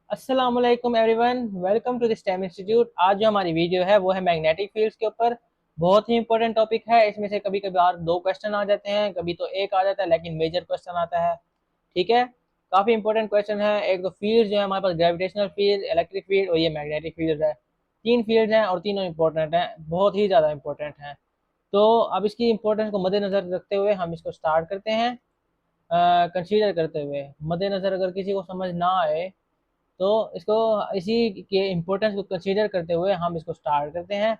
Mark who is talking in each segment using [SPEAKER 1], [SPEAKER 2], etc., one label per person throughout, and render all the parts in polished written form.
[SPEAKER 1] अस्सलाम वालेकुम everyone, welcome to the STEM institute. आज जो हमारी वीडियो है वो है मैग्नेटिक फील्ड्स के ऊपर। बहुत ही इंपॉर्टेंट टॉपिक है। इसमें से कभी कभार दो क्वेश्चन आ जाते हैं, कभी तो एक आ जाता है, लेकिन मेजर क्वेश्चन आता है। ठीक है, काफ़ी इंपॉर्टेंट क्वेश्चन है। एक तो फील्ड जो है हमारे पास, ग्रेविटेशनल फील्ड, इलेक्ट्रिक फील्ड और ये मैग्नेटिक फील्ड है। तीन फील्ड हैं और तीनों इंपॉर्टेंट हैं, बहुत ही ज़्यादा इंपॉर्टेंट हैं। तो अब इसकी इंपॉर्टेंस को मद्देनज़र रखते हुए हम इसको स्टार्ट करते हैं। कंसीडर करते हुए मद्देनज़र अगर किसी को समझ ना आए तो इसको, इसी के इम्पोर्टेंस को कंसीडर करते हुए हम इसको स्टार्ट करते हैं।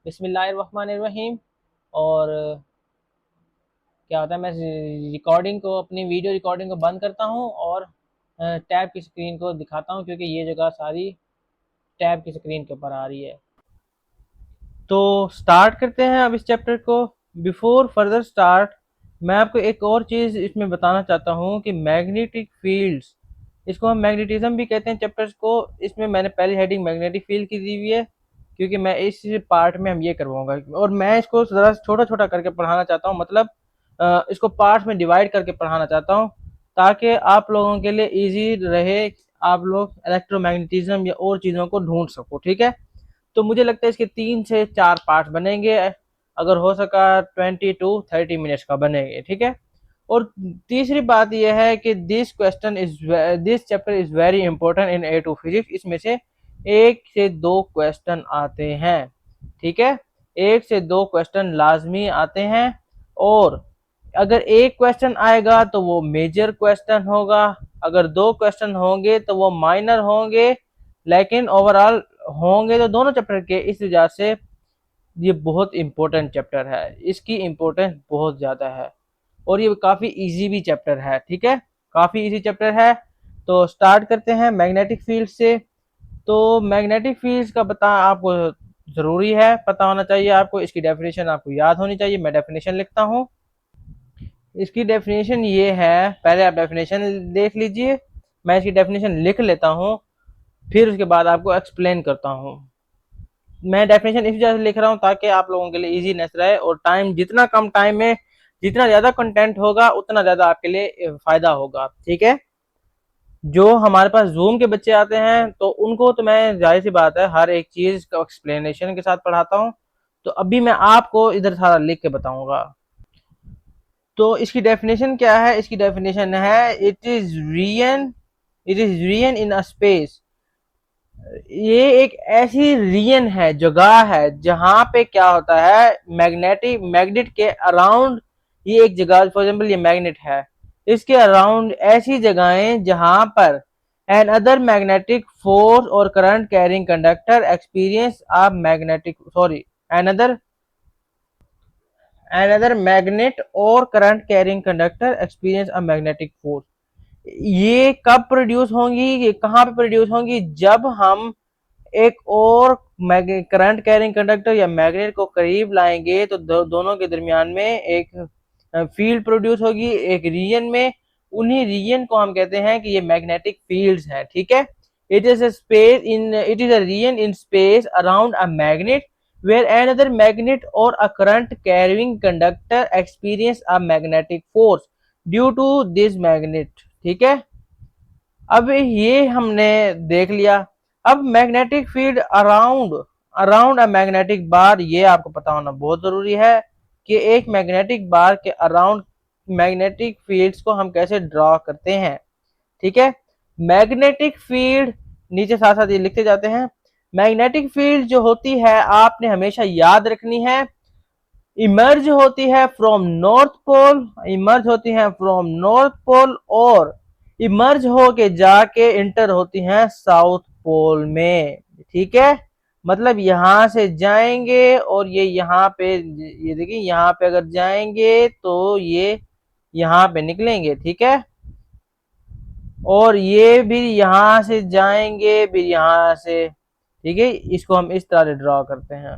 [SPEAKER 1] बिस्मिल्लाहिर्रहमानिर्रहीम। और क्या होता है, मैं रिकॉर्डिंग को, अपनी वीडियो रिकॉर्डिंग को बंद करता हूँ और टैब की स्क्रीन को दिखाता हूँ, क्योंकि ये जगह सारी टैब की स्क्रीन के ऊपर आ रही है। तो स्टार्ट करते हैं अब इस चैप्टर को। बिफोर फर्दर स्टार्ट, मैं आपको एक और चीज़ इसमें बताना चाहता हूँ कि मैग्नेटिक फील्ड्स, इसको हम मैग्नेटिज्म भी कहते हैं चैप्टर्स को। इसमें मैंने पहली हेडिंग मैग्नेटिक फील्ड की दी हुई है, क्योंकि मैं इस पार्ट में हम ये करवाऊंगा और मैं इसको ज़रा छोटा छोटा करके पढ़ाना चाहता हूँ। मतलब इसको पार्ट्स में डिवाइड करके पढ़ाना चाहता हूँ, ताकि आप लोगों के लिए ईजी रहे, आप लोग इलेक्ट्रोमैग्नेटिज्म या और चीज़ों को ढूंढ सको। ठीक है, तो मुझे लगता है इसके 3 से 4 पार्ट बनेंगे, अगर हो सका 20 to 30 मिनट्स का बनेंगे। ठीक है, और तीसरी बात यह है कि this chapter is very important in A2 physics. इसमें से 1 से 2 क्वेश्चन आते हैं। ठीक है, 1 से 2 क्वेश्चन लाजमी आते हैं, और अगर एक क्वेश्चन आएगा तो वो मेजर क्वेश्चन होगा, अगर 2 क्वेश्चन होंगे तो वो माइनर होंगे, लेकिन ओवरऑल होंगे तो दोनों चैप्टर के। इस वजह से ये बहुत इंपॉर्टेंट चैप्टर है, इसकी इम्पोर्टेंस बहुत ज़्यादा है, और ये काफ़ी इजी भी चैप्टर है। ठीक है, काफ़ी इजी चैप्टर है। तो स्टार्ट करते हैं मैग्नेटिक फील्ड से। तो मैग्नेटिक फील्ड्स का पता आपको ज़रूरी है, पता होना चाहिए आपको। इसकी डेफिनेशन आपको याद होनी चाहिए। मैं डेफिनेशन लिखता हूँ। इसकी डेफिनेशन ये है, पहले आप डेफिनेशन देख लीजिए, मैं इसकी डेफिनेशन लिख लेता हूँ, फिर उसके बाद आपको एक्सप्लेन करता हूँ। मैं डेफिनेशन इस वजह से लिख रहा हूँ ताकि आप लोगों के लिए इजीनेस रहे, और टाइम जितना कम टाइम में जितना ज़्यादा कंटेंट होगा उतना ज़्यादा आपके लिए फ़ायदा होगा। ठीक है, जो हमारे पास जूम के बच्चे आते हैं तो उनको तो मैं, जाहिर सी बात है, हर एक चीज़ का एक्सप्लेनेशन के साथ पढ़ाता हूँ। तो अभी मैं आपको इधर सारा लिख के बताऊंगा। तो इसकी डेफिनेशन क्या है? इसकी डेफिनेशन है, it is rayon in a space. ये एक ऐसी रीजन है, जगह है, जहां पे क्या होता है, मैग्नेट के अराउंड, ये एक जगह, फॉर एग्जांपल ये मैग्नेट है, इसके अराउंड ऐसी जगहें जहां पर एन अदर मैग्नेटिक फोर्स और current carrying conductor experience a magnetic sorry another magnet और current carrying conductor experience a magnetic force. ये कब प्रोड्यूस होंगी, ये कहाँ पे प्रोड्यूस होंगी? जब हम एक और करंट कैरिंग कंडक्टर या मैग्नेट को करीब लाएंगे तो दोनों के दरमियान में एक फील्ड प्रोड्यूस होगी, एक रीजन में। उन्हीं रीजन को हम कहते हैं कि ये मैग्नेटिक फील्ड्स हैं। ठीक है, it is a region in space around a magnet where another magnet or a current carrying conductor experience a magnetic force due to this magnet। ठीक है, अब ये हमने देख लिया। अब magnetic field around around a magnetic bar, ये आपको पता होना बहुत जरूरी है कि एक मैग्नेटिक बार के अराउंड मैग्नेटिक फील्ड्स को हम कैसे ड्रॉ करते हैं। ठीक है, मैग्नेटिक फील्ड, नीचे साथ साथ ये लिखते जाते हैं। मैग्नेटिक फील्ड जो होती है, आपने हमेशा याद रखनी है, इमर्ज होती है फ्रॉम नॉर्थ पोल, इमर्ज होती है फ्रॉम नॉर्थ पोल, और इमर्ज होके जाके इंटर होती हैं साउथ पोल में। ठीक है, मतलब यहां से जाएंगे और ये यहाँ पे, ये देखिए यहाँ पे अगर जाएंगे तो ये यहाँ पे निकलेंगे। ठीक है, और ये भी यहाँ से जाएंगे, फिर यहाँ से। ठीक है, इसको हम इस तरह से ड्रॉ करते हैं।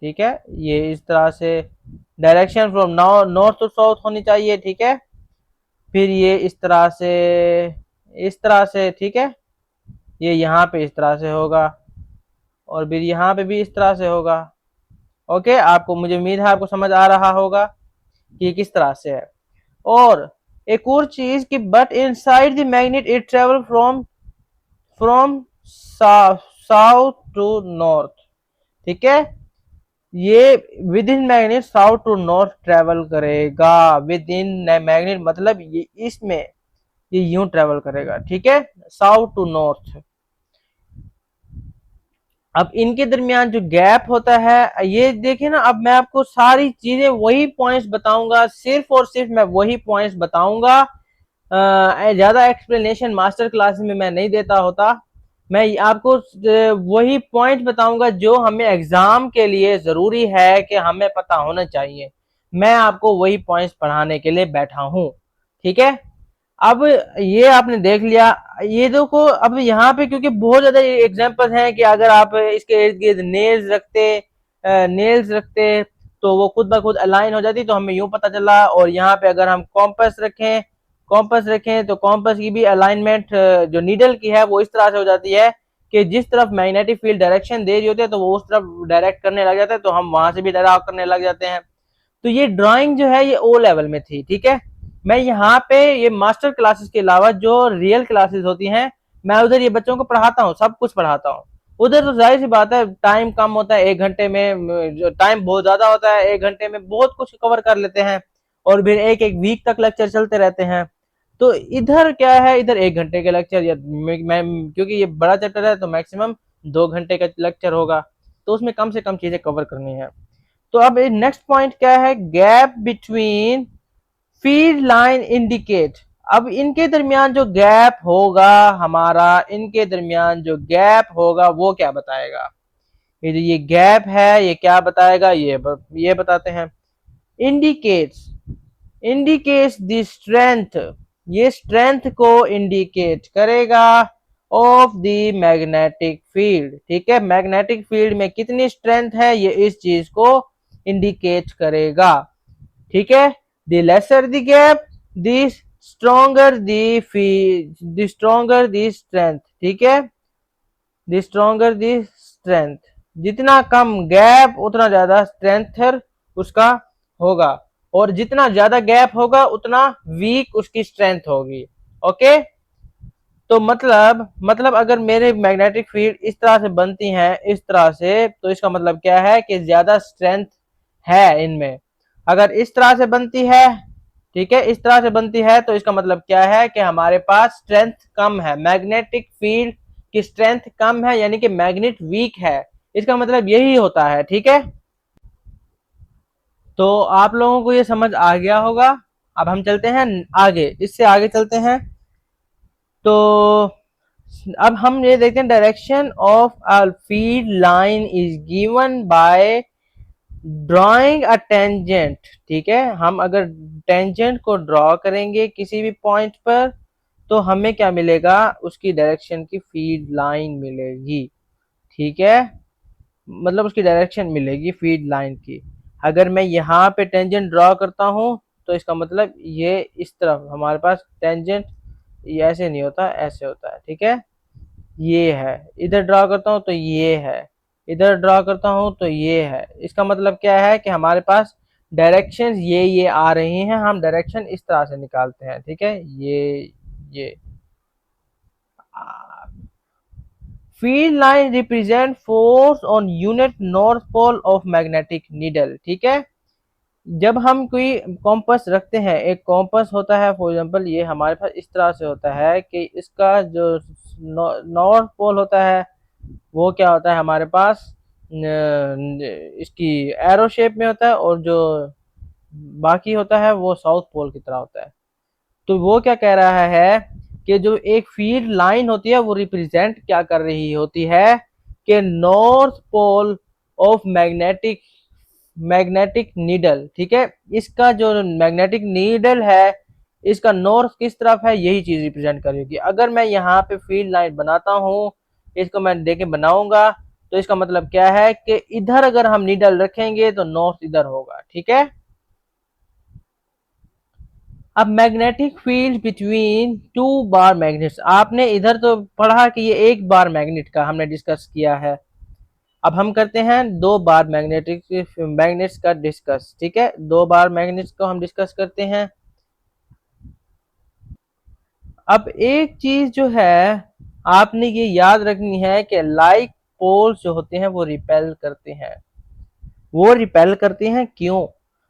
[SPEAKER 1] ठीक है, ये इस तरह से direction from north to south होनी चाहिए। ठीक है, फिर ये इस तरह से, इस तरह से। ठीक है, ये यहाँ पे इस तरह से होगा, और फिर यहाँ पे भी इस तरह से होगा। ओके, आपको, मुझे उम्मीद है आपको समझ आ रहा होगा कि किस तरह से है। और एक और चीज कि but inside the magnet it travel from from south to north, ठीक है। ये within magnet south to north travel करेगा। विद इन मैग्नेट मतलब ये इसमें ये यूं ट्रेवल करेगा, ठीक है, साउथ टू नॉर्थ। अब इनके दरमियान जो गैप होता है ये देखिए ना, अब मैं आपको सारी चीजें वही पॉइंट्स बताऊंगा, सिर्फ और सिर्फ मैं वही पॉइंट्स बताऊंगा। ज्यादा एक्सप्लेनेशन मास्टर क्लास में मैं नहीं देता होता। मैं आपको वही पॉइंट बताऊंगा जो हमें एग्जाम के लिए जरूरी है कि हमें पता होना चाहिए। मैं आपको वही पॉइंट्स पढ़ाने के लिए बैठा हूं, ठीक है। अब ये आपने देख लिया। ये देखो अब यहाँ पे क्योंकि बहुत ज्यादा एग्जांपल्स हैं कि अगर आप इसके इर्द गिर्द नेल्स रखते तो वो खुद ब खुद अलाइन हो जाती, तो हमें यूं पता चला। और यहाँ पे अगर हम कॉम्पस रखें तो कॉम्पस की भी अलाइनमेंट जो नीडल की है वो इस तरह से हो जाती है कि जिस तरफ मैग्नेटिक फील्ड डायरेक्शन दे रही होती है तो वो उस तरफ डायरेक्ट करने लग जाता है, तो हम वहां से भी डायरेक्ट करने लग जाते हैं। तो ये ड्राइंग जो है ये ओ लेवल में थी, ठीक है। मैं यहाँ पे ये मास्टर क्लासेस के अलावा जो रियल क्लासेस होती हैं मैं उधर ये बच्चों को पढ़ाता हूँ, सब कुछ पढ़ाता हूँ। उधर तो जाहिर सी बात है टाइम कम होता है, 1 घंटे में जो टाइम बहुत ज्यादा होता है, 1 घंटे में बहुत कुछ कवर कर लेते हैं और फिर एक एक वीक तक लेक्चर चलते रहते हैं। तो इधर क्या है, इधर 1 घंटे के लेक्चर या मैं क्योंकि ये बड़ा चैप्टर है तो मैक्सिमम 2 घंटे का लेक्चर होगा, तो उसमें कम से कम चीजें कवर करनी है। तो अब नेक्स्ट पॉइंट क्या है, gap between field line indicate. अब इनके दरमियान जो गैप होगा हमारा, इनके दरमियान जो गैप होगा वो क्या बताएगा। ये जो ये गैप है ये क्या बताएगा, ये बताते हैं। इंडिकेट्स इंडिकेट्स द स्ट्रेंथ, ये स्ट्रेंथ को इंडिकेट करेगा ऑफ द मैग्नेटिक फील्ड, ठीक है। मैग्नेटिक फील्ड में कितनी स्ट्रेंथ है ये इस चीज को इंडिकेट करेगा, ठीक है। The lesser the gap the stronger the stronger the strength, ठीक है। द स्ट्रोंगर द स्ट्रेंथ, जितना कम गैप उतना ज्यादा स्ट्रेंथ उसका होगा, और जितना ज्यादा गैप होगा उतना वीक उसकी स्ट्रेंथ होगी, ओके। तो मतलब अगर मेरे मैग्नेटिक फील्ड इस तरह से बनती हैं इस तरह से, तो इसका मतलब क्या है कि ज्यादा स्ट्रेंथ है इनमें। अगर इस तरह से बनती है, ठीक है, इस तरह से बनती है, तो इसका मतलब क्या है कि हमारे पास स्ट्रेंथ कम है, मैग्नेटिक फील्ड की स्ट्रेंथ कम है, यानी कि मैग्नेट वीक है। इसका मतलब यही होता है, ठीक है। तो आप लोगों को ये समझ आ गया होगा। अब हम चलते हैं आगे, इससे आगे चलते हैं। तो अब हम ये देखते हैं, direction of a field line is given by drawing a tangent, ठीक है। हम अगर टेंजेंट को ड्रॉ करेंगे किसी भी पॉइंट पर तो हमें क्या मिलेगा, उसकी डायरेक्शन की फील्ड लाइन मिलेगी, ठीक है। मतलब उसकी डायरेक्शन मिलेगी फील्ड लाइन की। अगर मैं यहाँ पे टेंजेंट ड्रॉ करता हूँ तो इसका मतलब ये इस तरफ हमारे पास टेंजेंट ये ऐसे नहीं होता, ऐसे होता है, ठीक है। ये है, इधर ड्रॉ करता हूँ तो ये है, इधर ड्रॉ करता हूँ तो ये है। इसका मतलब क्या है कि हमारे पास डायरेक्शन ये आ रही हैं, हम डायरेक्शन इस तरह से निकालते हैं, ठीक है। ये field line represent force on unit north pole of magnetic needle, ठीक है। जब हम कोई कॉम्पस रखते हैं, एक कॉम्पस होता है फॉर एग्जांपल ये हमारे पास इस तरह से होता है कि इसका जो नॉर्थ पोल होता है वो क्या होता है हमारे पास इसकी एरो शेप में होता है, और जो बाकी होता है वो साउथ पोल की तरह होता है। तो वो क्या कह रहा है कि जो एक फील्ड लाइन होती है वो रिप्रेजेंट क्या कर रही होती है कि north pole of magnetic needle, ठीक है। इसका जो मैग्नेटिक नीडल है इसका नॉर्थ किस तरफ है यही चीज रिप्रेजेंट करेगी। अगर मैं यहाँ पे फील्ड लाइन बनाता हूँ, इसको मैं देखे बनाऊंगा, तो इसका मतलब क्या है कि इधर अगर हम नीडल रखेंगे तो नॉर्थ इधर होगा, ठीक है। अब मैग्नेटिक फील्ड बिटवीन टू बार मैग्नेट्स, आपने इधर तो पढ़ा कि ये एक बार मैग्नेट का हमने डिस्कस किया है। अब हम करते हैं 2 बार मैग्नेट्स का डिस्कस, ठीक है। 2 बार मैग्नेट्स को हम डिस्कस करते हैं। अब एक चीज जो है आपने ये याद रखनी है कि लाइक पोल्स जो होते हैं वो रिपेल करते हैं। वो रिपेल करते हैं क्यों?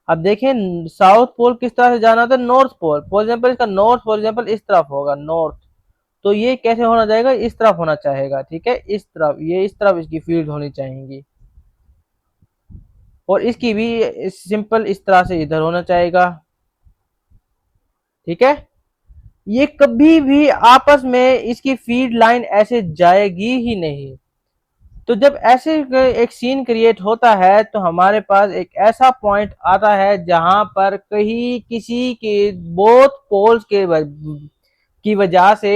[SPEAKER 1] अब देखें, साउथ पोल किस तरह से जाना था, नॉर्थ पोल। फॉर एग्जाम्पल इसका नॉर्थ फॉर एग्जाम्पल इस तरफ होगा नॉर्थ, तो ये कैसे होना चाहेगा, इस तरफ होना चाहेगा, ठीक है, इस तरफ, ये इस तरफ इसकी फील्ड होनी चाहेंगी। और इसकी भी सिंपल इस तरह से इधर होना चाहेगा, ठीक है। ये कभी भी आपस में इसकी फीड लाइन ऐसे जाएगी ही नहीं। तो जब ऐसे एक सीन क्रिएट होता है तो हमारे पास एक ऐसा पॉइंट आता है जहां पर कहीं किसी के बोथ पोल्स की वजह से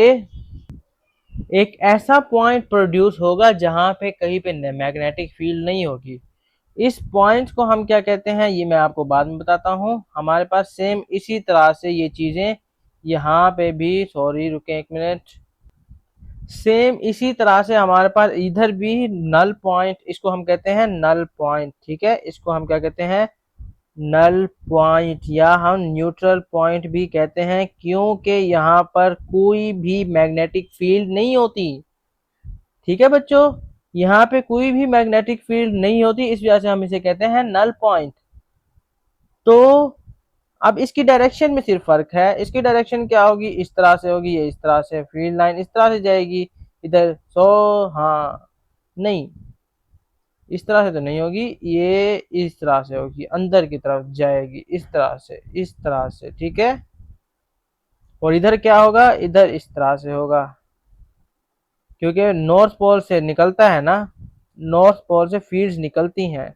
[SPEAKER 1] एक ऐसा पॉइंट प्रोड्यूस होगा जहां पे कहीं पे मैग्नेटिक फील्ड नहीं होगी। इस पॉइंट को हम क्या कहते हैं ये मैं आपको बाद में बताता हूं। हमारे पास सेम इसी तरह से ये चीजें यहाँ पे भी, सॉरी रुके एक मिनट, सेम इसी तरह से हमारे पास इधर भी नल पॉइंट, इसको हम कहते हैं नल पॉइंट, ठीक है, इसको हम क्या कहते हैं, नल पॉइंट, या हम न्यूट्रल पॉइंट भी कहते हैं, क्योंकि यहाँ पर कोई भी मैग्नेटिक फील्ड नहीं होती, ठीक है बच्चों, यहाँ पे कोई भी मैग्नेटिक फील्ड नहीं होती, इस वजह से हम इसे कहते हैं नल पॉइंट। तो अब इसकी डायरेक्शन में सिर्फ फर्क है, इसकी डायरेक्शन क्या होगी, इस तरह से होगी, ये इस तरह से, फील्ड लाइन इस तरह से जाएगी इधर, सो हाँ नहीं, इस तरह से तो नहीं होगी, ये इस तरह से होगी, अंदर की तरफ जाएगी, इस तरह से, इस तरह से, ठीक है। और इधर क्या होगा, इधर इस तरह से होगा, क्योंकि नॉर्थ पोल से निकलता है ना, नॉर्थ पोल से फील्ड्स निकलती हैं,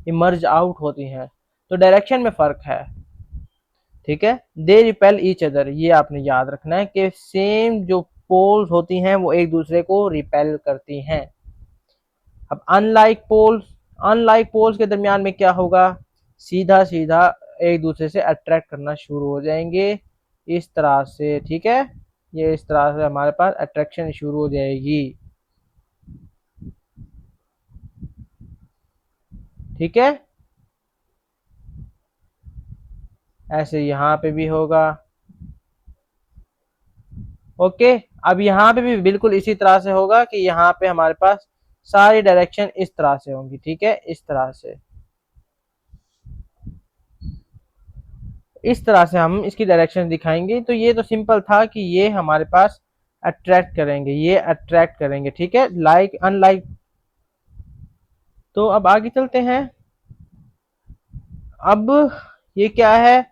[SPEAKER 1] इमर्ज आउट होती हैं, तो डायरेक्शन में फर्क है, ठीक है। दे रिपेल ईच अदर, ये आपने याद रखना है कि सेम जो पोल्स होती हैं वो एक दूसरे को रिपेल करती हैं। अब अनलाइक पोल्स के दरमियान में क्या होगा, सीधा सीधा एक दूसरे से अट्रैक्ट करना शुरू हो जाएंगे, इस तरह से, ठीक है, ये इस तरह से हमारे पास अट्रैक्शन शुरू हो जाएगी, ठीक है। ऐसे यहाँ पे भी होगा, ओके। अब यहाँ पे भी बिल्कुल इसी तरह से होगा कि यहाँ पे हमारे पास सारी डायरेक्शन इस तरह से होंगी, ठीक है, इस तरह से, इस तरह से हम इसकी डायरेक्शन दिखाएंगे। तो ये तो सिंपल था कि ये हमारे पास अट्रैक्ट करेंगे, ये अट्रैक्ट करेंगे, ठीक है, लाइक अनलाइक। तो अब आगे चलते हैं। अब ये क्या है,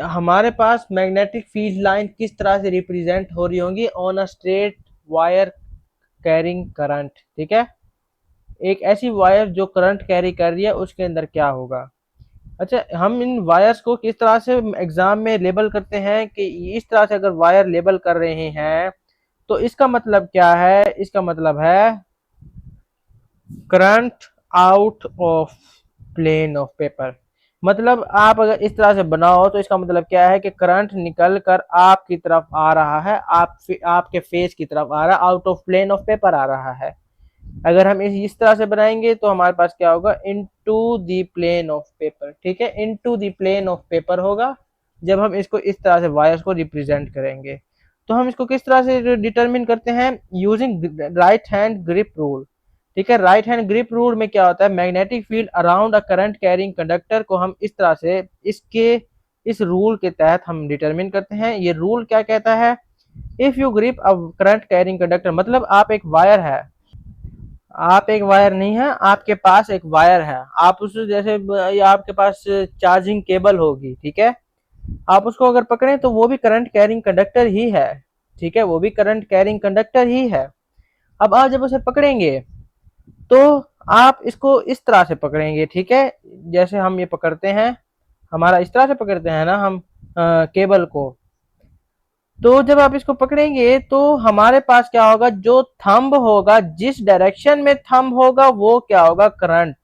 [SPEAKER 1] हमारे पास मैग्नेटिक फील्ड लाइन किस तरह से रिप्रेजेंट हो रही होंगी, on a straight wire carrying current, ठीक है, एक ऐसी वायर जो करंट कैरी कर रही है उसके अंदर क्या होगा। अच्छा, हम इन वायर्स को किस तरह से एग्जाम में लेबल करते हैं कि इस तरह से अगर वायर लेबल कर रहे हैं तो इसका मतलब क्या है, इसका मतलब है current out of plane of paper. मतलब आप अगर इस तरह से बनाओ तो इसका मतलब क्या है कि करंट निकल कर आपकी तरफ आ रहा है, आपके फेस की तरफ आ रहा है, out of plane of paper आ रहा है। अगर हम इस तरह से बनाएंगे तो हमारे पास क्या होगा, into the plane of paper, ठीक है, into the plane of paper होगा जब हम इसको इस तरह से वायर्स को रिप्रेजेंट करेंगे। तो हम इसको किस तरह से डिटरमिन करते हैं, using right hand grip rule, ठीक है। राइट हैंड ग्रिप रूल में क्या होता है, मैग्नेटिक फील्ड अराउंड अ करंट कैरिंग कंडक्टर को हम इस तरह से इस रूल के तहत हम डिटरमिन करते हैं। ये रूल क्या कहता है, if you grip a current carrying conductor, मतलब आप एक वायर है, आप एक वायर नहीं है, आपके पास एक वायर है, आप उस जैसे आपके पास चार्जिंग केबल होगी, ठीक है, आप उसको अगर पकड़े तो वो भी करंट कैरिंग कंडक्टर ही है, ठीक है, वो भी करंट कैरिंग कंडक्टर ही है। अब आप जब उसे पकड़ेंगे तो आप इसको इस तरह से पकड़ेंगे, ठीक है, जैसे हम ये पकड़ते हैं, हमारा इस तरह से पकड़ते हैं ना हम केबल को। तो जब आप इसको पकड़ेंगे तो हमारे पास क्या होगा, जो थंब होगा, जिस डायरेक्शन में थंब होगा वो क्या होगा, करंट,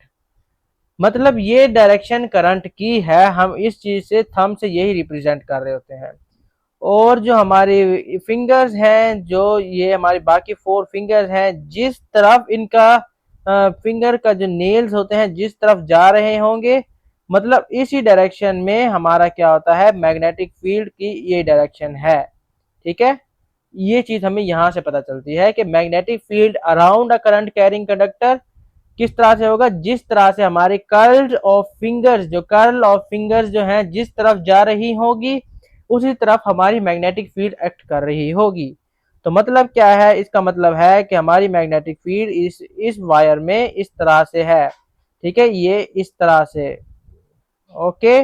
[SPEAKER 1] मतलब ये डायरेक्शन करंट की है, हम इस चीज से थंब से यही रिप्रेजेंट कर रहे होते हैं। और जो हमारी फिंगर्स हैं, जो ये हमारी बाकी 4 फिंगर्स हैं, जिस तरफ इनका फिंगर का जो नेल्स होते हैं जिस तरफ जा रहे होंगे, मतलब इसी डायरेक्शन में हमारा क्या होता है, मैग्नेटिक फील्ड की ये डायरेक्शन है, ठीक है। ये चीज हमें यहाँ से पता चलती है कि मैग्नेटिक फील्ड अराउंड अ करंट कैरिंग कंडक्टर किस तरह से होगा, जिस तरह से हमारे कर्ल ऑफ फिंगर्स जो हैं जिस तरफ जा रही होगी उसी तरफ हमारी मैग्नेटिक फील्ड एक्ट कर रही होगी। तो मतलब क्या है, इसका मतलब है कि हमारी मैग्नेटिक फील्ड इस वायर में इस तरह से है, ठीक है, ये इस तरह से, ओके,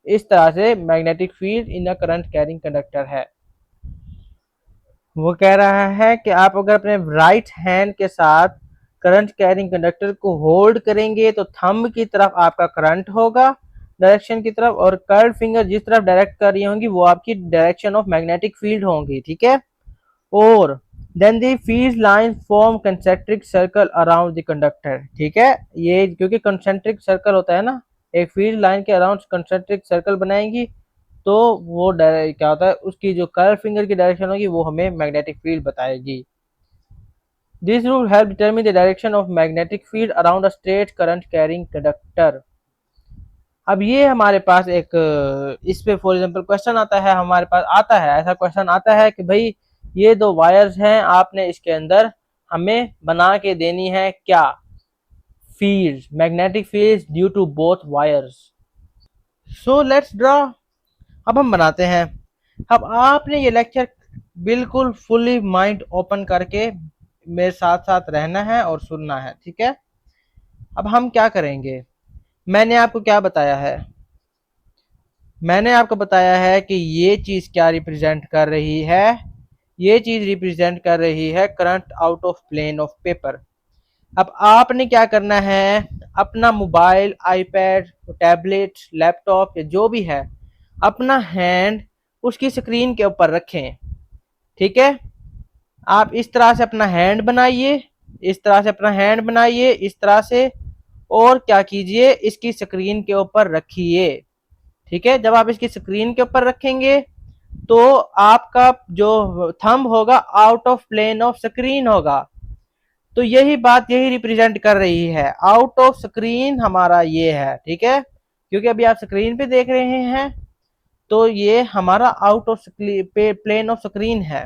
[SPEAKER 1] इस तरह से मैग्नेटिक फील्ड इन अ करंट कैरिंग कंडक्टर है। वो कह रहा है कि आप अगर अपने राइट हैंड के साथ करंट कैरिंग कंडक्टर को होल्ड करेंगे तो थंब की तरफ आपका करंट होगा डायरेक्शन की तरफ, और कर्ल फिंगर जिस तरफ डायरेक्ट कर रही होंगी वो आपकी डायरेक्शन ऑफ मैग्नेटिक फील्ड होंगी, ठीक है। और then the field line form concentric circle around the conductor, ठीक है, ये क्योंकि कंसेंट्रिक सर्कल होता है ना, एक फील्ड लाइन के अराउंड कंसेंट्रिक सर्कल बनाएंगी तो वो क्या होता है, उसकी जो कर्ल फिंगर की डायरेक्शन होगी वो हमें मैग्नेटिक फील्ड बताएगी। This rule help determine the direction of magnetic field around a straight current carrying conductor. अब ये हमारे पास एक इस पे फॉर एग्जांपल क्वेश्चन आता है, हमारे पास आता है ऐसा क्वेश्चन आता है कि भाई ये दो वायर्स हैं, आपने इसके अंदर हमें बना के देनी है क्या, field, magnetic field due to both wires. So let's draw. अब हम बनाते हैं। अब आपने ये लेक्चर बिल्कुल फुली माइंड ओपन करके मेरे साथ साथ रहना है और सुनना है, ठीक है। अब हम क्या करेंगे, मैंने आपको क्या बताया है, मैंने आपको बताया है कि ये चीज क्या रिप्रेजेंट कर रही है, ये चीज रिप्रेजेंट कर रही है current out of plane of paper. अब आपने क्या करना है, अपना मोबाइल, आईपैड, टैबलेट, लैपटॉप या जो भी है, अपना हैंड उसकी स्क्रीन के ऊपर रखें, ठीक है। आप इस तरह से अपना हैंड बनाइए, इस तरह से अपना हैंड बनाइए, इस तरह से, और क्या कीजिए, इसकी स्क्रीन के ऊपर रखिए, ठीक है। जब आप इसकी स्क्रीन के ऊपर रखेंगे तो आपका जो थंब होगा out of plane of screen होगा। तो यही बात यही रिप्रेजेंट कर रही है, आउट ऑफ स्क्रीन हमारा ये है, ठीक है, क्योंकि अभी आप स्क्रीन पे देख रहे हैं तो ये हमारा out of plane of screen है।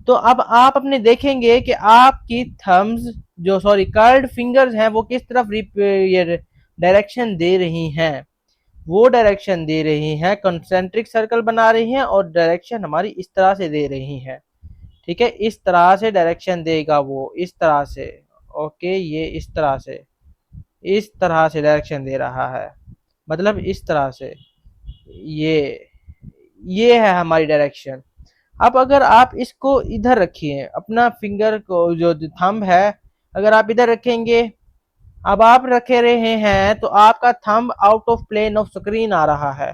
[SPEAKER 1] तो अब आप अपने देखेंगे कि आपकी थम्स जो सॉरी कर्ल्ड फिंगर्स हैं वो किस तरफ ये डायरेक्शन दे रही हैं, वो डायरेक्शन दे रही हैं, कंसेंट्रिक सर्कल बना रही हैं और डायरेक्शन हमारी इस तरह से दे रही हैं, ठीक है, इस तरह से डायरेक्शन देगा वो, इस तरह से, ओके, ये इस तरह से डायरेक्शन दे रहा है, मतलब इस तरह से, ये ये है हमारी डायरेक्शन। अब अगर आप इसको इधर रखिए, अपना फिंगर को जो थंब है अगर आप इधर रखेंगे, अब आप रखे रहे हैं तो आपका thumb out of plane of screen आ रहा है,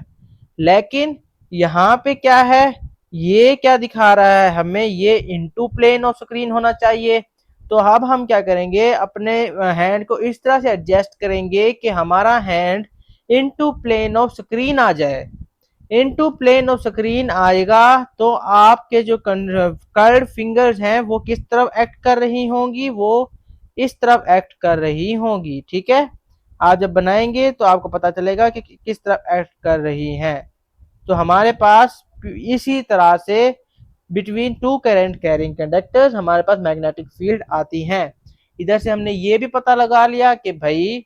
[SPEAKER 1] लेकिन यहाँ पे क्या है, ये क्या दिखा रहा है हमें, ये इनटू प्लेन ऑफ स्क्रीन होना चाहिए। तो अब हम क्या करेंगे, अपने हैंड को इस तरह से एडजस्ट करेंगे कि हमारा hand into plane of screen आ जाए। इनटू प्लेन ऑफ स्क्रीन आएगा तो आपके जो कर्ल्ड फिंगर्स हैं वो किस तरफ एक्ट कर रही होंगी, वो इस तरफ एक्ट कर रही होंगी, ठीक है। आप जब बनाएंगे तो आपको पता चलेगा कि किस तरफ एक्ट कर रही हैं। तो हमारे पास इसी तरह से between two current carrying conductors हमारे पास मैग्नेटिक फील्ड आती हैं। इधर से हमने ये भी पता लगा लिया कि भाई,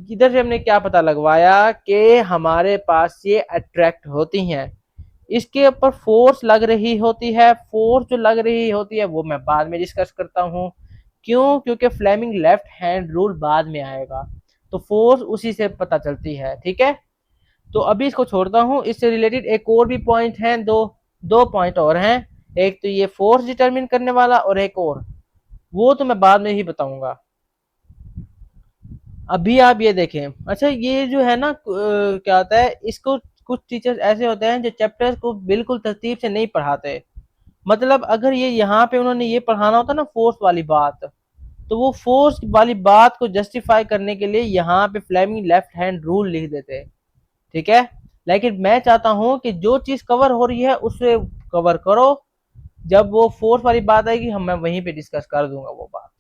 [SPEAKER 1] इधर से हमने क्या पता लगवाया कि हमारे पास ये अट्रैक्ट होती हैं, इसके ऊपर फोर्स लग रही होती है, फोर्स जो लग रही होती है वो मैं बाद में डिस्कस करता हूँ, क्यों, क्योंकि फ्लेमिंग लेफ्ट हैंड रूल बाद में आएगा, तो फोर्स उसी से पता चलती है, ठीक है। तो अभी इसको छोड़ता हूँ, इससे रिलेटेड एक और भी पॉइंट हैं, दो दो पॉइंट और हैं, एक तो ये फोर्स डिटरमिन करने वाला और एक और, वो तो मैं बाद में ही बताऊंगा। अभी आप ये देखें, अच्छा ये जो है ना क्या होता है, इसको कुछ टीचर्स ऐसे होते हैं जो चैप्टर्स को बिल्कुल तरतीब से नहीं पढ़ाते, मतलब अगर ये यहाँ पे उन्होंने ये पढ़ाना होता ना फोर्स वाली बात, तो वो फोर्स वाली बात को जस्टिफाई करने के लिए यहाँ पे फ्लेमिंग लेफ्ट हैंड रूल लिख देते, ठीक है। लेकिन मैं चाहता हूँ कि जो चीज कवर हो रही है उसे कवर करो, जब वो फोर्स वाली बात आएगी हम मैं वहीं पे डिस्कस कर दूंगा वो बात,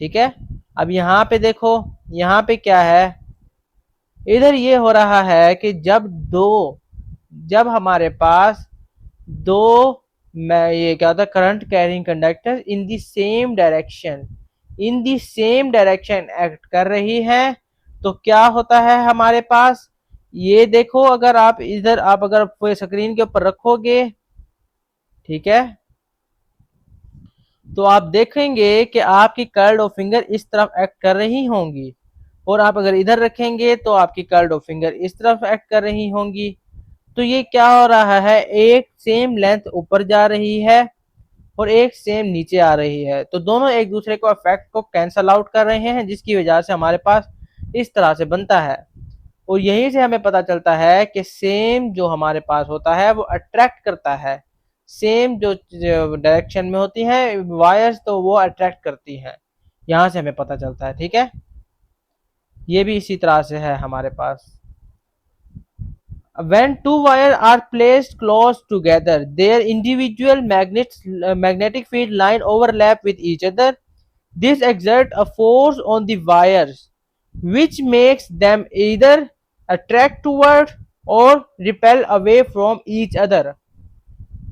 [SPEAKER 1] ठीक है। अब यहाँ पे देखो, यहाँ पे क्या है, इधर ये हो रहा है कि जब हमारे पास दो मैं ये क्या था, current carrying conductor in the same direction, in the same direction act कर रही है। तो क्या होता है हमारे पास, ये देखो, अगर आप इधर आप अगर स्क्रीन के ऊपर रखोगे, ठीक है, तो आप देखेंगे कि आपकी कर्ल्ड ऑफ फिंगर इस तरफ एक्ट कर रही होंगी, और आप अगर इधर रखेंगे तो आपकी कर्ल्ड ऑफ फिंगर इस तरफ एक्ट कर रही होंगी। तो ये क्या हो रहा है, एक सेम लेंथ ऊपर जा रही है और एक सेम नीचे आ रही है, तो दोनों एक दूसरे को इफेक्ट को कैंसल आउट कर रहे हैं, जिसकी वजह से हमारे पास इस तरह से बनता है। और यहीं से हमें पता चलता है कि सेम जो हमारे पास होता है वो अट्रैक्ट करता है, सेम जो डायरेक्शन में होती है वायर्स, तो वो अट्रैक्ट करती हैं। यहां से हमें पता चलता है, ठीक है। ये भी इसी तरह से है हमारे पास। When two wires are placed close together, their individual magnetic field line overlap with each other. This exerts a force on the wires, which makes them either attract toward or repel away from each other.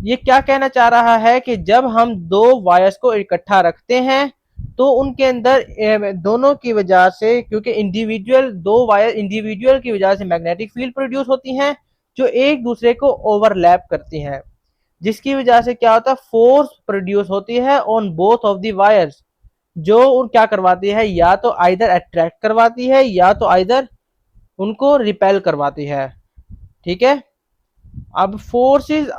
[SPEAKER 1] ये क्या कहना चाह रहा है कि जब हम दो वायर्स को इकट्ठा रखते हैं तो उनके अंदर दोनों की वजह से, क्योंकि इंडिविजुअल दो वायर इंडिविजुअल की वजह से मैग्नेटिक फील्ड प्रोड्यूस होती हैं जो एक दूसरे को ओवरलैप करती हैं, जिसकी वजह से क्या होता है, फोर्स प्रोड्यूस होती है on both of the wires, जो क्या करवाती है, या तो आइदर अट्रैक्ट करवाती है या तो आइदर उनको रिपेल करवाती है, ठीक है। अब forces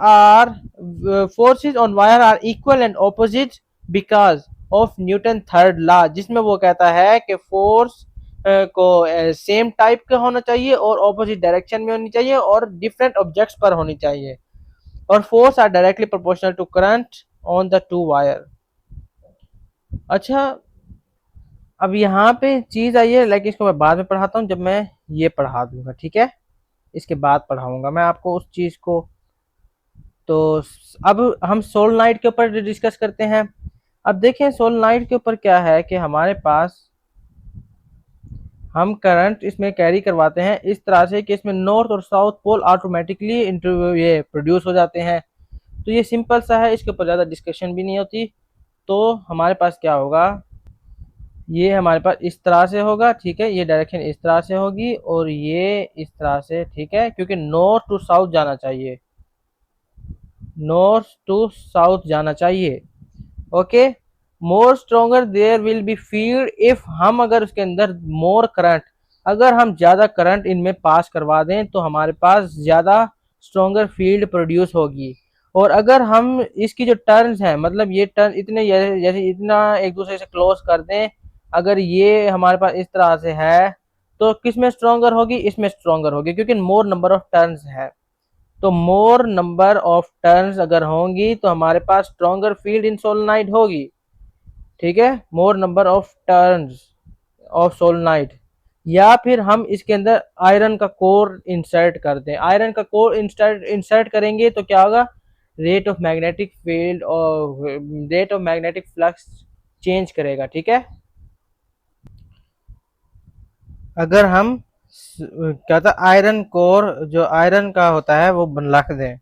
[SPEAKER 1] on wire are equal and opposite because of Newton third law, जिसमें वो कहता है कि फोर्स को सेम टाइप का होना चाहिए और ऑपोजिट डायरेक्शन में होनी चाहिए और डिफरेंट ऑब्जेक्ट्स पर होनी चाहिए, और force are directly proportional to current on the two wire. अच्छा, अब यहाँ पे चीज आई है, लेकिन इसको मैं बाद में पढ़ाता हूँ, जब मैं ये पढ़ा दूंगा, ठीक है, इसके बाद पढ़ाऊंगा मैं आपको उस चीज को। तो अब हम सोलनाइट के ऊपर डिस्कस करते हैं। अब देखें सोलनाइट के ऊपर क्या है कि हमारे पास हम करंट इसमें कैरी करवाते हैं इस तरह से कि इसमें नॉर्थ और साउथ पोल ऑटोमेटिकली ये प्रोड्यूस हो जाते हैं। तो ये सिंपल सा है, इसके ऊपर ज़्यादा डिस्कशन भी नहीं होती। तो हमारे पास क्या होगा, ये हमारे पास इस तरह से होगा, ठीक है, ये डायरेक्शन इस तरह से होगी और ये इस तरह से, ठीक है, क्योंकि नॉर्थ टू साउथ जाना चाहिए, नॉर्थ टू साउथ जाना चाहिए, okay. More stronger there will be field if, हम अगर उसके अंदर मोर करंट, अगर हम ज्यादा करंट इनमें पास करवा दें तो हमारे पास ज्यादा स्ट्रोंगर फील्ड प्रोड्यूस होगी। और अगर हम इसकी जो टर्न्स हैं, मतलब ये टर्न इतने जैसे इतना एक दूसरे से क्लोज कर दें, अगर ये हमारे पास इस तरह से है, तो किस में स्ट्रोंगर होगी, इसमें स्ट्रोंगर होगी, क्योंकि मोर नंबर ऑफ टर्न्स है। तो मोर नंबर ऑफ टर्न्स अगर होंगी तो हमारे पास स्ट्रोंगर फील्ड इन सोलेनोइड होगी, ठीक है, मोर number of turns of solenoid. या फिर हम इसके अंदर आयरन का कोर इंसर्ट कर दें, आयरन का कोर इंसर्ट करेंगे तो क्या होगा, रेट ऑफ मैग्नेटिक फील्ड और rate of magnetic flux change करेगा, ठीक है। अगर हम क्या था, आयरन कोर जो आयरन का होता है वो रख दें,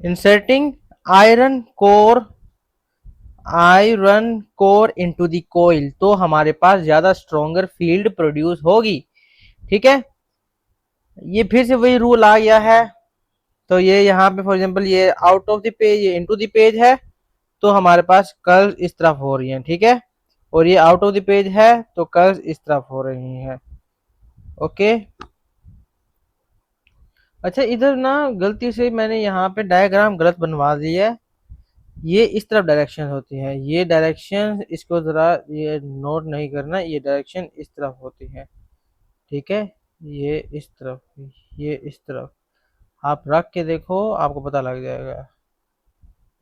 [SPEAKER 1] inserting iron core, iron core into the coil, तो हमारे पास ज्यादा स्ट्रोंगर फील्ड प्रोड्यूस होगी, ठीक है। ये फिर से वही रूल आ गया है। तो ये यहाँ पे फॉर एग्जांपल ये आउट ऑफ द पेज, ये इनटू द पेज है, तो हमारे पास कर्ल इस तरफ हो रही हैं, ठीक है, और ये आउट ऑफ द पेज है तो कर्ल इस तरफ हो रही हैं, ओके। अच्छा, इधर ना गलती से मैंने यहाँ पे डायग्राम गलत बनवा दिया है, ये इस तरफ डायरेक्शन होती है, ये डायरेक्शन इसको ज़रा ये नोट नहीं करना, ये डायरेक्शन इस तरफ होती है, ठीक है, ये इस तरफ, ये इस तरफ, आप रख के देखो आपको पता लग जाएगा,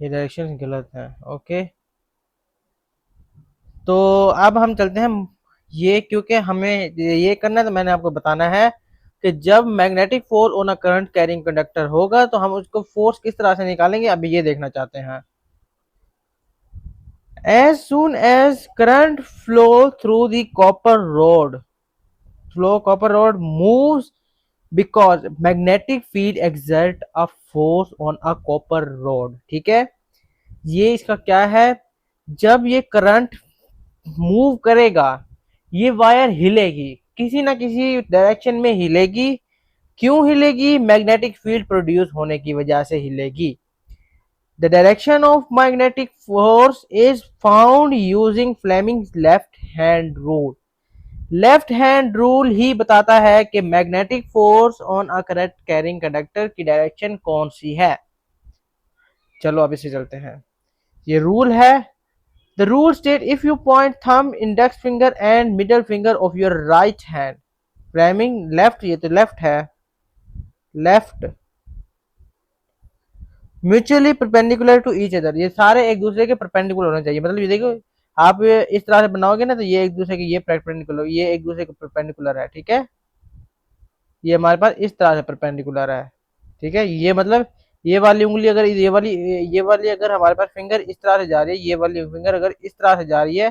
[SPEAKER 1] ये डायरेक्शन गलत है, ओके। तो अब हम चलते हैं, ये क्योंकि हमें ये करना है तो मैंने आपको बताना है कि जब magnetic force on a current carrying conductor होगा तो हम उसको फोर्स किस तरह से निकालेंगे, अभी ये देखना चाहते हैं। As soon as current flow through the copper rod moves because magnetic field exert a force on a copper road. ठीक है, ये इसका क्या है, जब ये करंट मूव करेगा ये वायर हिलेगी, किसी ना किसी डायरेक्शन में हिलेगी। क्यों हिलेगी? मैग्नेटिक फील्ड प्रोड्यूस होने की वजह से हिलेगी। The direction of magnetic force is found using Fleming's left hand rule. Left hand rule ही बताता है कि magnetic force on a current carrying conductor की डायरेक्शन कौन सी है। चलो अब इसे चलते हैं। ये रूल है, the rule state if you point thumb index finger and middle finger of your right hand Fleming left, ये तो लेफ्ट है, left mutually perpendicular to each other, ये सारे एक दूसरे के परपेंडिकुलर होने चाहिए। मतलब ये देखो, आप इस तरह से बनाओगे ना तो ये एक दूसरे के ये परपेंडिकुलर, ये एक दूसरे के परपेंडिकुलर है। ठीक है, ये हमारे पास इस तरह से परपेंडिकुलर है। ठीक है, ये मतलब ये वाली उंगली अगर ये वाली अगर हमारे पास फिंगर इस तरह से जा रही है, ये वाली फिंगर अगर इस तरह से जा रही है,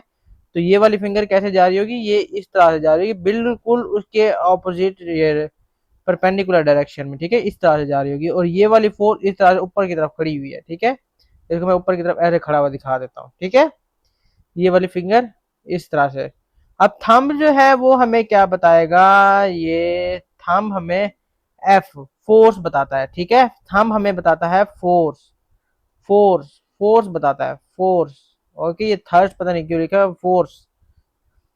[SPEAKER 1] तो ये वाली फिंगर कैसे जा रही होगी, ये इस तरह से जा रही होगी, बिल्कुल उसके ऑपोजिट परपेंडिकुलर डायरेक्शन में। ठीक है, इस तरह से जा रही होगी, और ये वाली फोर्स इस तरह से ऊपर की तरफ खड़ी हुई है। ठीक है, इसको मैं ऊपर की तरफ ऐसे खड़ा हुआ दिखा देता हूँ। ठीक है, ये वाली फिंगर इस तरह से। अब थंब जो है वो हमें क्या बताएगा, ये थंब हमें एफ फोर्स बताता है। ठीक है, थंब हमें बताता है फोर्स, फोर्स फोर्स बताता है, फोर्स। ओके, ये थर्ड पता नहीं क्यों लिखा है फोर्स।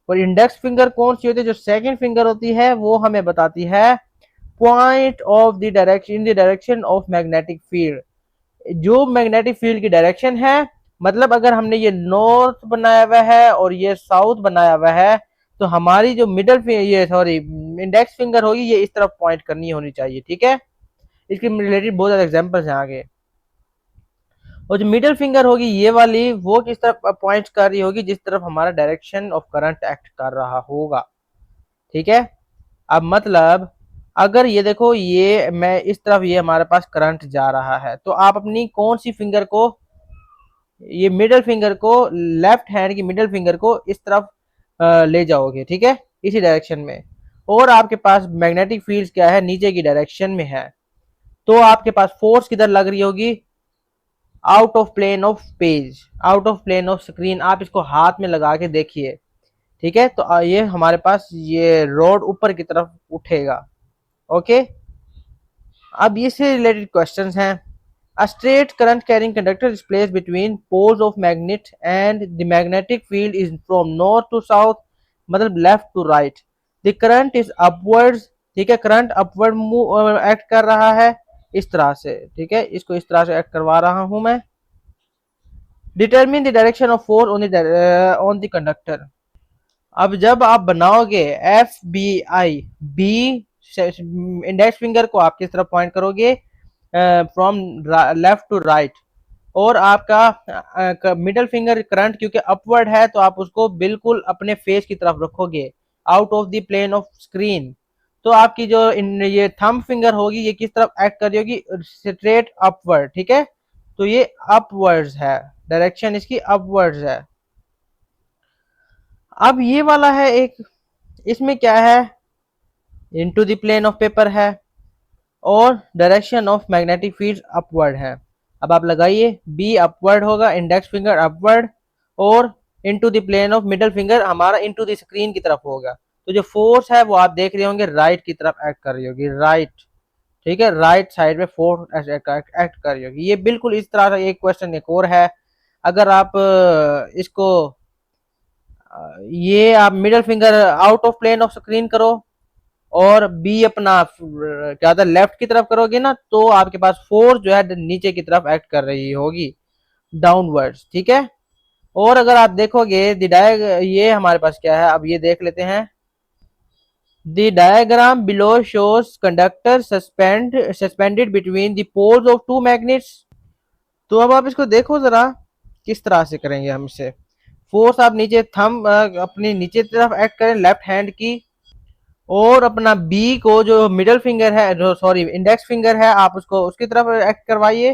[SPEAKER 1] और इंडेक्स फिंगर कौन सी होती है, जो सेकंड फिंगर होती है वो हमें बताती है point of the direction in the direction of magnetic field, जो मैग्नेटिक फील्ड की डायरेक्शन है। मतलब अगर हमने ये नॉर्थ बनाया हुआ है और ये साउथ बनाया हुआ है, तो हमारी जो मिडल ये सॉरी इंडेक्स फिंगर होगी ये इस तरफ पॉइंट करनी होनी चाहिए। ठीक है, इसके रिलेटेड बहुत ज्यादा एग्जांपल्स हैं आगे। और जो मिडिल फिंगर होगी ये वाली, वो किस तरफ पॉइंट कर रही होगी, जिस तरफ हमारा डायरेक्शन ऑफ करंट एक्ट कर रहा होगा। ठीक है, अब मतलब अगर ये देखो, ये मैं इस तरफ, ये हमारे पास करंट जा रहा है, तो आप अपनी कौन सी फिंगर को, ये मिडिल फिंगर को, लेफ्ट हैंड की मिडिल फिंगर को इस तरफ ले जाओगे। ठीक है, इसी डायरेक्शन में, और आपके पास मैग्नेटिक फील्ड क्या है, नीचे की डायरेक्शन में है, तो आपके पास फोर्स किधर लग रही होगी, out of plane of page, out of plane of screen. आप इसको हाथ में लगा के देखिए। ठीक है, तो ये हमारे पास ये रोड ऊपर की तरफ उठेगा। ओके, अब इससे रिलेटेड क्वेश्चंस हैं। A straight current carrying conductor is placed between poles of magnet and the magnetic field is from north to south, मतलब left to right. The current is upwards, ठीक है, करंट अपवर्ड मूव एक्ट कर रहा है इस तरह से। ठीक है, इसको इस तरह से एक्ट करवा रहा हूं मैं। Determine the direction of force on the conductor. अब जब आप बनाओगे F B I, B index finger को आप किस तरफ पॉइंट करोगे, फ्रॉम लेफ्ट टू राइट, और आपका मिडल फिंगर करंट क्योंकि अपवर्ड है तो आप उसको बिल्कुल अपने फेस की तरफ रखोगे, out of the plane of screen. तो आपकी जो ये थंब फिंगर होगी ये किस तरफ एक्ट कर रही होगी, स्ट्रेट अपवर्ड। ठीक है, तो ये अपवर्ड्स है, डायरेक्शन इसकी अपवर्ड्स है। अब ये वाला है एक, इसमें क्या है, into the plane of paper है, और direction of magnetic field upward है। अब आप लगाइए, बी अपवर्ड होगा, इंडेक्स फिंगर अपवर्ड, और into the plane of middle finger हमारा इनटू द स्क्रीन की तरफ होगा। तो जो फोर्स है वो आप देख रहे होंगे राइट की तरफ एक्ट कर रही होगी, राइट। ठीक है, राइट साइड में फोर्स एक्ट कर रही होगी। ये बिल्कुल इस तरह का एक क्वेश्चन एक और है। अगर आप इसको ये आप middle finger out of plane of screen करो और बी अपना क्या था लेफ्ट की तरफ करोगे ना, तो आपके पास फोर्स जो है नीचे की तरफ एक्ट कर रही होगी, डाउनवर्ड्स। ठीक है, और अगर आप देखोगे ये हमारे पास क्या है, अब ये देख लेते हैं। The diagram below shows conductor suspended between the poles of two magnets. तो अब आप इसको देखो जरा, किस तरह से करेंगे हम इसे। फोर्स आप नीचे थंब अपनी नीचे तरफ एक्ट करें लेफ्ट हैंड की, और अपना बी को जो मिडिल फिंगर है, जो सॉरी इंडेक्स फिंगर है, आप उसको उसकी तरफ एक्ट करवाइए।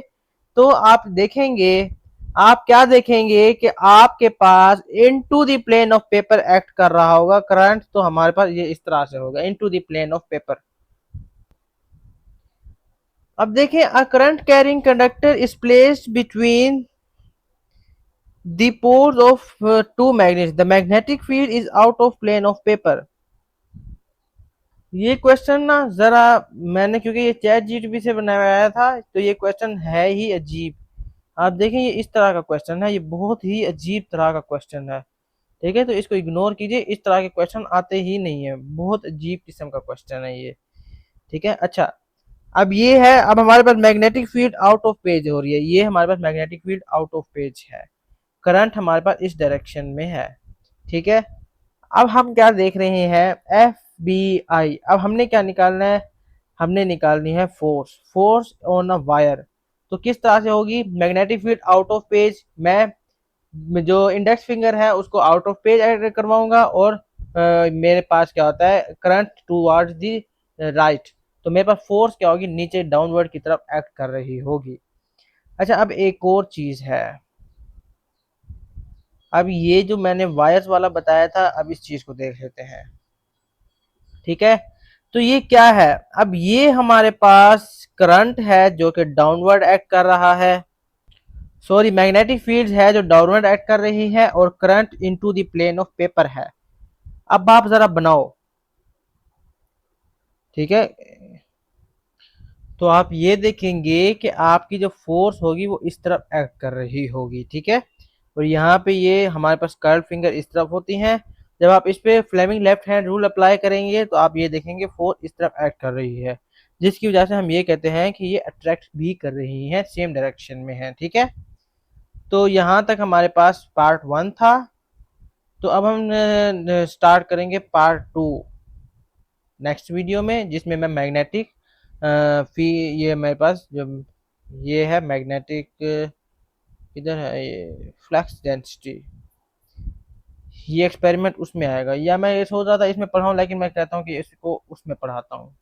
[SPEAKER 1] तो आप देखेंगे, आप क्या देखेंगे कि आपके पास into the plane of paper act कर रहा होगा करंट। तो हमारे पास ये इस तरह से होगा, into the plane of paper. अब देखें, a current carrying conductor is placed between the poles of two magnets, the magnetic field is out of plane of paper. ये क्वेश्चन ना जरा, मैंने क्योंकि ये चैट जीटीपी से बनाया था, तो ये क्वेश्चन है ही अजीब। आप देखें, ये इस तरह का क्वेश्चन है, ये बहुत ही अजीब तरह का क्वेश्चन है। ठीक है, तो इसको इग्नोर कीजिए, इस तरह के क्वेश्चन आते ही नहीं है, बहुत अजीब किस्म का क्वेश्चन है ये। ठीक है, अच्छा, अब ये है, अब हमारे पास magnetic field out of page हो रही है, ये हमारे पास magnetic field out of page है, करंट हमारे पास इस डायरेक्शन में है। ठीक है, अब हम क्या देख रहे हैं, एफ बी आई। अब हमने क्या निकालना है, हमने निकालनी है force, force on a wire. तो किस तरह से होगी, magnetic field out of page, मैं जो इंडेक्स फिंगर है उसको आउट ऑफ पेज ऐड करवाऊंगा, और मेरे पास क्या होता है, करंट टूवर्ड्स दी राइट, तो मेरे पास फोर्स क्या होगी, नीचे डाउनवर्ड की तरफ एक्ट कर रही होगी। अच्छा, अब एक और चीज है, अब ये जो मैंने वायर्स वाला बताया था, अब इस चीज को देख लेते हैं। ठीक है, तो ये क्या है, अब ये हमारे पास करंट है जो कि डाउनवर्ड एक्ट कर रहा है, सॉरी मैग्नेटिक फील्ड है जो डाउनवर्ड एक्ट कर रही है, और current into the plane of paper है। अब आप जरा बनाओ। ठीक है, तो आप ये देखेंगे कि आपकी जो फोर्स होगी वो इस तरफ एक्ट कर रही होगी। ठीक है, और यहाँ पे ये हमारे पास कर्व फिंगर इस तरफ होती हैं। जब आप इस पे Fleming left hand rule apply करेंगे तो आप ये देखेंगे फोर्स इस तरफ एक्ट कर रही है, जिसकी वजह से हम ये कहते हैं कि ये अट्रैक्ट भी कर रही हैं, सेम डायरेक्शन में है। ठीक है, तो यहाँ तक हमारे पास पार्ट 1 था। तो अब हम स्टार्ट करेंगे पार्ट 2 नेक्स्ट वीडियो में, जिसमें मैं मैग्नेटिक फी, ये मेरे पास जो ये है मैग्नेटिक, किधर है ये, फ्लक्स डेंसिटी, ये एक्सपेरिमेंट उसमें आएगा, या मैं ये सोच रहा था इसमें पढ़ाऊँ, लेकिन मैं कहता हूँ कि इसको उसमें पढ़ाता हूँ।